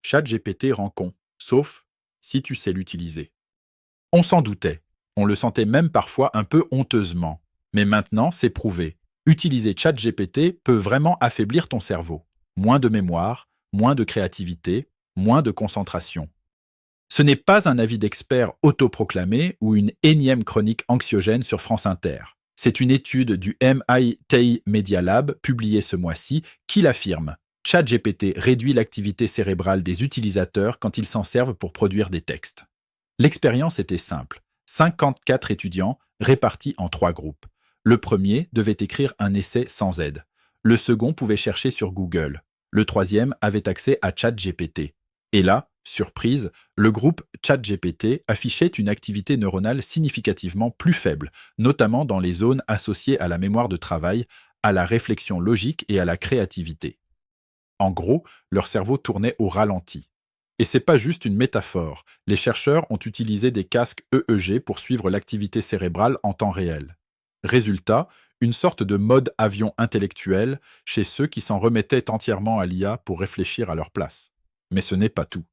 ChatGPT rend con, sauf si tu sais l'utiliser. On s'en doutait, on le sentait même parfois un peu honteusement. Mais maintenant, c'est prouvé. Utiliser ChatGPT peut vraiment affaiblir ton cerveau. Moins de mémoire, moins de créativité, moins de concentration. Ce n'est pas un avis d'expert autoproclamé ou une énième chronique anxiogène sur France Inter. C'est une étude du MIT Media Lab publiée ce mois-ci qui l'affirme. ChatGPT réduit l'activité cérébrale des utilisateurs quand ils s'en servent pour produire des textes. L'expérience était simple. 54 étudiants répartis en 3 groupes. Le premier devait écrire un essai sans aide. Le second pouvait chercher sur Google. Le troisième avait accès à ChatGPT. Et là, surprise, le groupe ChatGPT affichait une activité neuronale significativement plus faible, notamment dans les zones associées à la mémoire de travail, à la réflexion logique et à la créativité. En gros, leur cerveau tournait au ralenti. Et c'est pas juste une métaphore. Les chercheurs ont utilisé des casques EEG pour suivre l'activité cérébrale en temps réel. Résultat, une sorte de mode avion intellectuel chez ceux qui s'en remettaient entièrement à l'IA pour réfléchir à leur place. Mais ce n'est pas tout.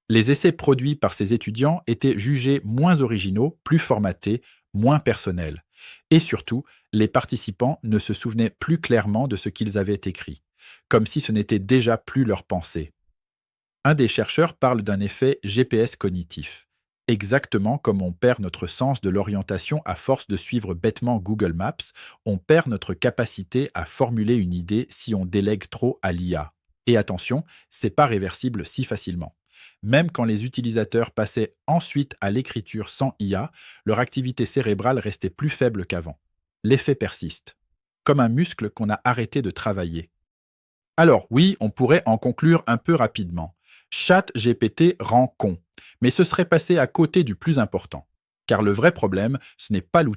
Les essais produits par ces étudiants étaient jugés moins originaux, plus formatés, moins personnels. Et surtout, les participants ne se souvenaient plus clairement de ce qu'ils avaient écrit, comme si ce n'était déjà plus leur pensée. Un des chercheurs parle d'un effet GPS cognitif. Exactement comme on perd notre sens de l'orientation à force de suivre bêtement Google Maps, on perd notre capacité à formuler une idée si on délègue trop à l'IA. Et attention, c'est pas réversible si facilement. Même quand les utilisateurs passaient ensuite à l'écriture sans IA, leur activité cérébrale restait plus faible qu'avant. L'effet persiste, comme un muscle qu'on a arrêté de travailler. Alors oui, on pourrait en conclure un peu rapidement. ChatGPT rend con, mais ce serait passé à côté du plus important. Car le vrai problème, ce n'est pas l'outil